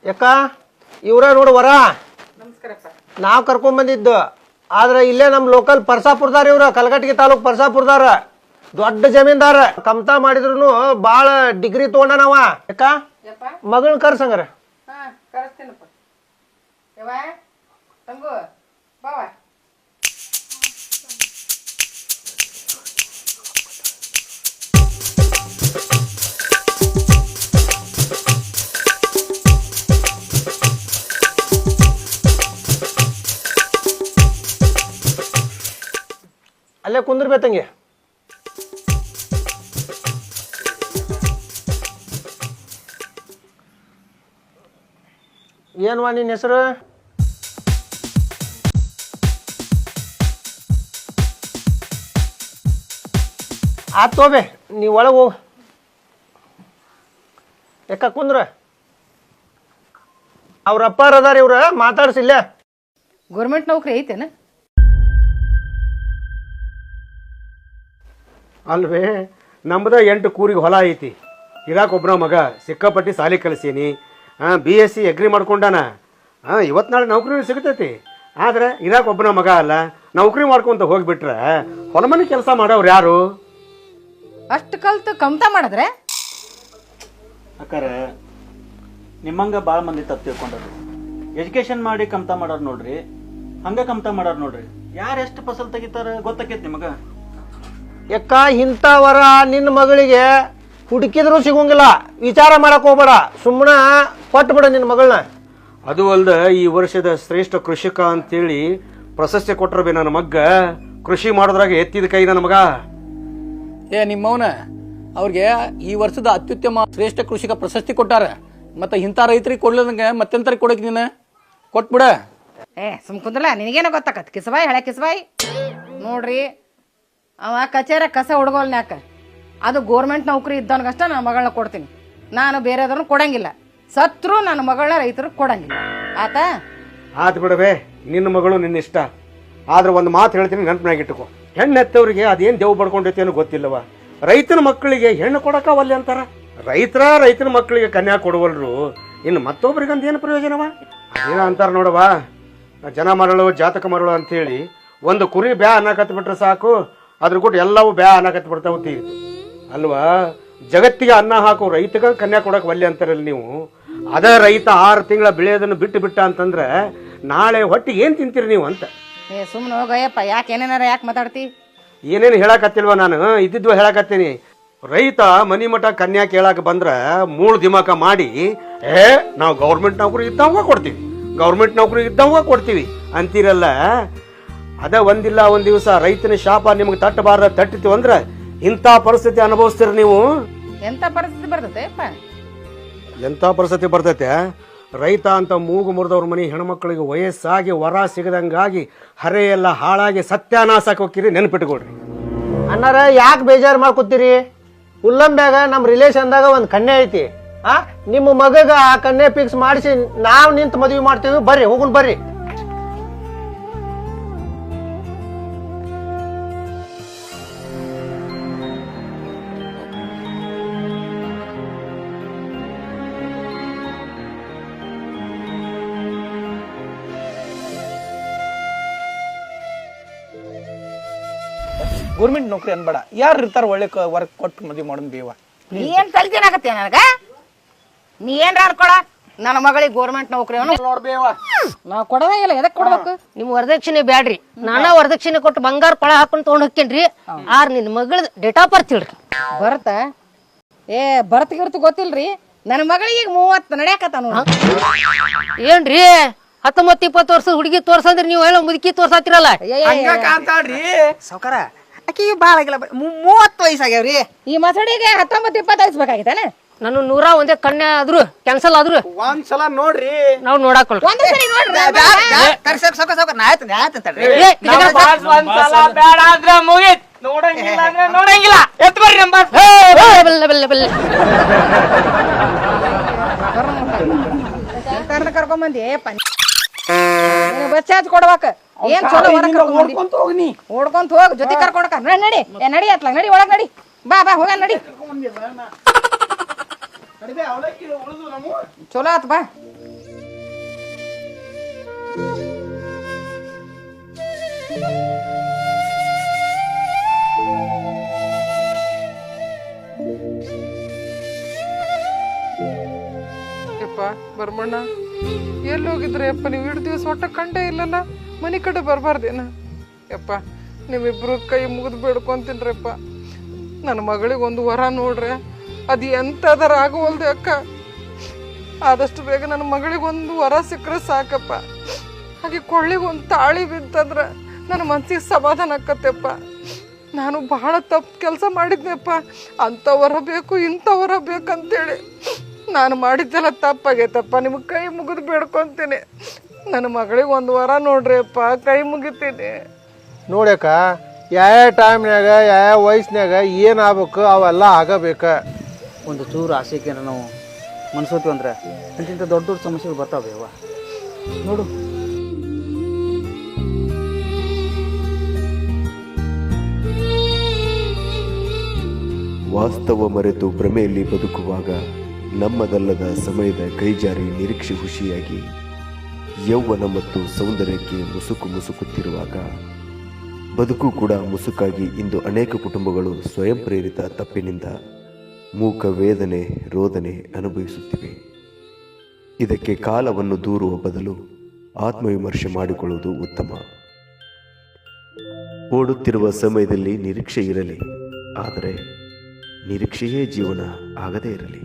ಯಾಕ ಇವ್ರ ನೋಡು ವರ ನಮಸ್ಕಾರಪ್ಪ. ನಾವು ಕರ್ಕೊಂಡ್ಬಂದಿದ್ದು ಆದ್ರೆ ಇಲ್ಲೇ ನಮ್ಮ ಲೋಕಲ್ ಪರ್ಸಾಪುರದಾರ ಇವ್ರ ಕಲಘಟಗಿ ತಾಲೂಕ್ ಪರ್ಸಾಪುರದಾರ ದೊಡ್ಡ ಜಮೀನ್ದಾರ ಕಮ್ತಾ ಮಾಡಿದ್ರು ಭಾಳ ಡಿಗ್ರಿ ತೊಗೊಂಡನವ ಯಾಕ ಮಗಳನ್ನ ಕರ್ಸಂಗಾರ ಕರೆಸ್ತೇನಪ್ಪ. ಯವ್ವ ತಂಗು ಬಾವ. ಅಲ್ಲೇ ಕುಂದ್ರಬೇಕಂಗೆ ಏನ್ವಾ ನಿನ್ನ ಹೆಸರು? ಆತ್ ತೋಬೆ ನೀವು ಒಳಗೆ ಹೋಗು. ಯಾಕ ಕುಂದ್ರ ಅವ್ರ ಅಪ್ಪಾರ ಅದಾರ ಇವ್ರ ಮಾತಾಡ್ಸಿಲ್ಲ. ಗೌರ್ಮೆಂಟ್ ನೌಕರಿ ಐತೇನ? ಅಲ್ವೇ ನಮ್ದ 8 ಕೂರಿಗೆ ಹೊಲ ಐತಿ. ಇರಾಕ್ ಒಬ್ಬನ ಮಗ ಸಿಕ್ಕಾಪಟ್ಟಿ ಸಾಲಿ ಕಲಿಸೀನಿ. BSc agri ಮಾಡ್ಕೊಂಡಾನ. ಇವತ್ತು ನಾಳೆ ನೌಕರಿ ಸಿಗ್ತೈತಿ. ಆದ್ರೆ ಇರಾಕ್ ಒಬ್ಬನ ಮಗ ಅಲ್ಲ, ನೌಕರಿ ಮಾಡ್ಕೊಂತ ಹೋಗ್ಬಿಟ್ರೆ ಹೊಲಮನೆ ಕೆಲಸ ಮಾಡೋರು ಯಾರು? ಅಷ್ಟು ಕಲ್ತು ಕಮ್ತಾ ಮಾಡಿದ್ರೆ ಅಕ್ಕಾರ ನಿಮ್ಮಂಗ ಭಾಳ ಮಂದಿ ತಪ್ಪು ತಿಳ್ಕೊಂಡರು. ಎಜುಕೇಶನ್ ಮಾಡಿ ಕಮ್ತಾ ಮಾಡೋರು ನೋಡ್ರಿ, ಹಂಗ ಕಮ್ತಾ ಮಾಡೋರು ನೋಡ್ರಿ. ಯಾರು ಎಷ್ಟು ಫಸಲ್ ತೆಗಿತಾರ ಗೊತ್ತಾಕೈತಿ ನಿಮಗ? ಯಾಕ ಇಂಥವರ ನಿನ್ನ ಮಗಳಿಗೆ ಹುಡುಕಿದ್ರು ಸಿಗೋಂಗಿಲ್ಲ. ವಿಚಾರ ಮಾಡಕ್ ಹೋಗ್ಬೇಡ, ಸುಮ್ಮನೆ ಕೊಟ್ಟು ಬಿಡ ನಿನ್ನ ಮಗಳನ್ನ. ಅದು ಅಲ್ದ ಈ ವರ್ಷದ ಶ್ರೇಷ್ಠ ಕೃಷಿಕ ಅಂತೇಳಿ ಪ್ರಶಸ್ತಿ ಕೊಟ್ಟರು ನನ್ನ ಮಗ್ಗ. ಕೃಷಿ ಮಾಡೋದ್ರಾಗ ಎತ್ತಿದ ಕೈ ನನ್ನ ಮಗ. ನಿಮ್ಮವನ ಅವ್ರಿಗೆ ಈ ವರ್ಷದ ಅತ್ಯುತ್ತಮ ಶ್ರೇಷ್ಠ ಕೃಷಿಕ ಪ್ರಶಸ್ತಿ ಕೊಟ್ಟಾರ. ಮತ್ತೆ ಇಂಥ ರೈತರಿಗೆ ಕೊಡ್ಲದಂಗೆ ಮತ್ತೆಂತರಿಗೆ ಕೊಡಕ್ ನೀನು ಕೊಟ್ಬಿಡ. ಸುಮ್ ಕುಂದ್ರಲ್ಲ, ನಿನಗೇನೋ ಗೊತ್ತಾಕತ್ ಕಿಸಬಾಯಿ ಹಳೆ ಕಿಸಬಾಯಿ. ನೋಡ್ರಿ ಅವ ಕಚೇರ ಕಸ ಹುಡ್ಗೋಲ್ನ್ಯಾಕ ಅದು ಗೋರ್ಮೆಂಟ್ ನೌಕರಿ ಇದ್ದವನಿಗಷ್ಟ ನನ್ನ ಮಗಳನ್ನ ಕೊಡ್ತೀನಿ. ನಾನು ಬೇರೆದವ್ರನ್ನ ಕೊಡಂಗಿಲ್ಲ. ಸತ್ರು ನನ್ನ ಮಗಳನ್ನ ರೈತರಿಗೆ ಕೊಡಂಗಿಲ್ಲ. ಆತ ಆತ್ ಬಿಡಬೇ, ನಿನ್ನ ಮಗಳು ನಿನ್ನ ಇಷ್ಟ. ಆದ್ರೆ ಒಂದು ಮಾತು ಹೇಳ್ತೀನಿ, ನೆನಪಿನಾಗ ಇಟ್ಟುಕೋ. ಹೆಣ್ಣೆತ್ತವ್ರಿಗೆ ಅದೇನು ದೇವ್ ಬಡ್ಕೊಂಡೈತಿ ಅನ್ನೋ ಗೊತ್ತಿಲ್ಲವ. ರೈತನ ಮಕ್ಕಳಿಗೆ ಹೆಣ್ಣು ಕೊಡಕ ಒಲ್ಲೆ ಅಂತಾರ. ರೈತನ ಮಕ್ಕಳಿಗೆ ಕನ್ಯಾ ಕೊಡುವಲ್ರು, ಇನ್ನು ಮತ್ತೊಬ್ರಿಗಂತ ಏನು ಪ್ರಯೋಜನವ? ಅದೇನ ಅಂತಾರ ನೋಡವ, ಜನ ಮರಳು ಜಾತಕ ಮರಳು ಅಂತೇಳಿ ಒಂದು ಕುರಿ ಬ್ಯಾ ಅನ್ನಕತ್ ಬಿಟ್ರೆ ಸಾಕು, ಅದ್ರ ಕೊಟ್ಟು ಎಲ್ಲವೂ ಬ್ಯಾ ಅನ್ನಕತ್ ಬಿಡ್ತಾವ ತೀರ್ತು ಅಲ್ವಾ? ಜಗತ್ತಿಗೆ ಅನ್ನ ಹಾಕೋ ರೈತಗ ಕನ್ಯಾ ಕೊಡಕ್ ಒಲ್ಲೆ ಅಂತಾರಲ್ಲ ನೀವು. ಅದೇ ರೈತ 6 ತಿಂಗಳ ಬೆಳೆಯೋದನ್ನು ಬಿಟ್ಟು ಅಂತಂದ್ರೆ ನಾಳೆ ಹೊಟ್ಟಿಗೆ ಏನ್ ತಿಂತೀರಿ ನೀವು ಅಂತ. ಸುಮ್ಮನೆ ಹೋಗಯ್ಯಪ್ಪ, ಯಾಕೆ ಏನೇನಾರ ಯಾಕೆ ಮಾತಾಡ್ತಿ? ಏನೇನು ಹೇಳಕತ್ತಿಲ್ವ ನಾನು, ಇದ್ದಿದ್ವ ಹೇಳಕತ್ತೀನಿ. ರೈತ ಮನಿ ಮಠ ಕನ್ಯಾ ಕೇಳಾಕ ಬಂದ್ರ ಮೂಳು ದಿಮಾಕ ಮಾಡಿ ನಾವು ಗೌರ್ಮೆಂಟ್ ನೌಕರಿ ಇದ್ದವಾಗ ಕೊಡ್ತೀವಿ ಅಂತೀರಲ್ಲ. ಅದ ಒಂದಿಲ್ಲ ಒಂದ್ ದಿವಸ ರೈತನ ಶಾಪ ನಿಮ್ಗೆ ತಟ್ಟಬಾರ್ದ ತಟ್ಟಿತು ಅಂದ್ರ ಇಂಥ ಪರಿಸ್ಥಿತಿ ಅನುಭವಿಸ್ತೀರ ನೀವು. ಎಂತ ಪರಿಸ್ಥಿತಿ ಬರ್ತೈತೆಪ್ಪ? ಎಂಥ ಪರಿಸ್ಥಿತಿ ಬರ್ತೈತೆ? ರೈತ ಅಂತ ಮೂಗು ಮುರಿದವ್ರ ಮನೆ ಹೆಣ್ಮಕ್ಳಿಗೆ ವಯಸ್ಸಾಗಿ ವರ ಸಿಗದಂಗಾಗಿ ಹರೆ ಎಲ್ಲ ಹಾಳಾಗಿ ಸತ್ಯಾನಾಶಕ್ಕೆ ಹೋಗ್ತೀರಿ, ನೆನ್ಪಿಟ್ಕೊಡ್ರಿ. ಅನ್ನಾರ ಯಾಕೆ ಬೇಜಾರು ಮಾಡ್ಕೊತೀರಿ? ಉಲ್ಲಂಬ್ಯಾಗ ನಮ್ಮ ರಿಲೇಷನ್ದಾಗ ಒಂದು ಕನ್ಯೆ ಐತಿ. ನಿಮ್ಮ ಮಗಗ ಆ ಕನ್ಯೆ ಫಿಕ್ಸ್ ಮಾಡಿಸಿ ನಾವು ನಿಂತು ಮದುವೆ ಮಾಡ್ತೀವಿ. ಬರ್ರಿ ಹೋಗುನ್ ಬರ್ರಿ. ಗೌರ್ಮೆಂಟ್ ನೌಕರಿ ಅನ್ಬೇಡ, ಯಾರು ಇರ್ತಾರ ಒಳ್ಳೆ ವರ್ಕ್ ಕೊಟ್ಟು ಮದುವೆ ಮಾಡೋದು ಬೇವ. ನೀ ಏನ್ ಕಲ್ತೀನಾಗತ್ತೆ ನನಗ? ನೀ ಏನ್ರ ಅನ್ಕೊಳ ನನ್ನ ಮಗಳಿಗೆ ಗೋರ್ಮೆಂಟ್ ನೌಕರಿ ನೋಡ್ಬೇವ. ನಾವು ಕೊಡೋದೇ ಇಲ್ಲ, ಎದಕ್ ಕೊಡ್ಬೇಕು? ನಿಮ್ ವರದಕ್ಷಿಣೆ ಬ್ಯಾಡ್ರಿ, ನಾನಾ ವರದಕ್ಷಿಣೆ ಕೊಟ್ಟು ಬಂಗಾರ ಕೊಳ ಹಾಕೊಂಡ್ ತಗೊಂಡ್ ಹೋಗ್ತೇನ್ರಿ. ನಿನ್ ಮಗಳ ಡೇಟ್ ಆಫ್ ಬರ್ತ್ ಹೇಳ್ರಿ. ಬರ್ತ ಬರ್ತಿಗಿರ್ತು ಗೊತ್ತಿಲ್ರಿ. ನನ್ನ ಮಗಳಿಗೆ 30 ನಡ್ಯಾಕತ್ತ ನೋಡ. ಏನ್ರಿ 19-20 ವರ್ಷದ ಹುಡುಗಿ ತೋರ್ಸಂದ್ರಿ ನೀವು ಹೇಳೋ ಮುದುಕಿ ತೋರ್ಸಾತಿರಲ್ಲ. ಸಾವ್ಕಾರ ಆಕಿಗೆ ಭಾಳ ಆಗಿಲ್ಲ, 30 ವಯಸ್ಸಾಗ್ಯಾವ್ರಿ. ಈ ಮಸಡಿಗೆ 19-20 ವಯಸ್ಬೇಕಾಗಿತ್ತಾನೆ. ನಾನು 101 ಕನ್ಯಾ ಆದ್ರು ಕ್ಯಾನ್ಸಲ್ ಆದ್ರು ಒಂದ್ಸಲ ನೋಡ್ರಿ, ನಾವ್ ನೋಡಾಕೊಳ್ರಿ. ಸಾವ್ಕಾರ ನಾ ಆಯ್ತಂತಡ್ರಿ. ಒಂದ್ಸಲ ಬೇಡ ಆದ್ರೆ ಮುಗಿತ್, ನೋಡಂಗಿಲ್ಲ ಅಂದ್ರೆ ನೋಡಂಗಿಲ್ಲ. ಎತ್ಕೊಡ್ರಿ ನಂಬರ್. ಕರ್ಕೊಂಬಂದಿ ಬಸ್ ಚಾರ್ಜ್ ಕೊಡ್ಬೇಕ. ಏನ್ ಚಲೋ ಓಡ್ಕೊಂತ ಹೋಗ್ನಿ, ಓಡ್ಕೊಂತ ಹೋಗ್, ಜೊತೆ ಕರ್ಕೊಂಡ್ಕ ನಡಿ. ನಡಿ ಅತ್ಲ ನಡಿ, ಒಳಗ್ ನಡಿ. ಬಾ ಹೋಗ ನಡಿ. ಚಲೋ ಆತ್ ಬಾ. ಯಪ್ಪ ಬರ್ಮಣ್ಣ ಎಲ್ಲಿ ಹೋಗಿದ್ರೆ ಯಪ್ಪ ನೀವು ಇಷ್ಟು ದಿವಸ ಒಟ್ಟ ಕಂಡೇ ಇಲ್ಲಲ್ಲ ಮನೆ ಕಡೆ ಬರಬಾರ್ದೇನ ಯಪ್ಪ ನಿಮ್ಮಿಬ್ರು ಕೈ ಮುಗಿದು ಬೇಡ್ಕೊಂತೀನ್ರಪ್ಪ ನನ್ನ ಮಗಳಿಗೆ ಒಂದು ವರ ನೋಡ್ರೆ ಅದು ಎಂಥದರ ಆಗುವಲ್ದು ಅಕ್ಕ ಆದಷ್ಟು ಬೇಗ ನನ್ನ ಮಗಳಿಗೆ ಒಂದು ವರ ಸಿಕ್ಕರೆ ಸಾಕಪ್ಪ ಹಾಗೆ ಕೊಳ್ಳಿಗೆ ಒಂದು ತಾಳಿ ಬಿತ್ತಂದ್ರೆ ನನ್ನ ಮನಸ್ಸಿಗೆ ಸಮಾಧಾನ ಆಕತ್ತಪ್ಪ ನಾನು ಬಹಳ ತಪ್ಪು ಕೆಲಸ ಮಾಡಿದ್ನಪ್ಪ ಅಂಥವರ ಬೇಕು ಇಂಥವರ ಬೇಕಂತೇಳಿ ನಾನು ಮಾಡಿದ್ದೆಲ್ಲ ತಪ್ಪಾಗೈತಪ್ಪ ನಿಮಗೆ ಕೈ ಮುಗಿದು ಬೇಡ್ಕೊತೀನಿ ನನ್ನ ಮಗಳಿಗೆ ಒಂದು ವರ ನೋಡ್ರಿ ಅಪ್ಪ ಕೈ ಮುಗಿತೀನಿ ನೋಡ್ಯಾಕ ಯಾವ ಟೈಮ್ನ್ಯಾಗ ಯಾವ ವಯಸ್ಸಿನಾಗ ಏನು ಆಗ್ಬೇಕು ಅವೆಲ್ಲ ಆಗಬೇಕ. ಒಂದು ಚೂರು ಆಸೆಗೆ ನಾವು ಮನ್ಸೋತೀವಿ ಅಂದ್ರೆ ಇಂತಿಂಥ ದೊಡ್ಡ ದೊಡ್ಡ ಸಮಸ್ಯೆಗಳು ಬರ್ತಾವೆ ಅವ್ವ ನೋಡು. ವಾಸ್ತವ ಮರೆತು ಭ್ರಮೆಯಲ್ಲಿ ಬದುಕುವಾಗ ನಮ್ಮದಲ್ಲದ ಸಮಯದ ಕೈಜಾರಿ ನಿರೀಕ್ಷೆ ಖುಷಿಯಾಗಿ ಯೌವನ ಮತ್ತು ಸೌಂದರ್ಯಕ್ಕೆ ಮುಸುಕುತ್ತಿರುವಾಗ ಬದುಕು ಕೂಡ ಮುಸುಕಾಗಿ ಇಂದು ಅನೇಕ ಕುಟುಂಬಗಳು ಸ್ವಯಂ ಪ್ರೇರಿತ ತಪ್ಪಿನಿಂದ ಮೂಕ ವೇದನೆ ರೋದನೆ ಅನುಭವಿಸುತ್ತಿವೆ. ಇದಕ್ಕೆ ಕಾಲವನ್ನು ದೂರುವ ಬದಲು ಆತ್ಮವಿಮರ್ಶೆ ಮಾಡಿಕೊಳ್ಳುವುದು ಉತ್ತಮ. ಓಡುತ್ತಿರುವ ಸಮಯದಲ್ಲಿ ನಿರೀಕ್ಷೆ ಇರಲಿ, ಆದರೆ ನಿರೀಕ್ಷೆಯೇ ಜೀವನ ಆಗದೇ ಇರಲಿ.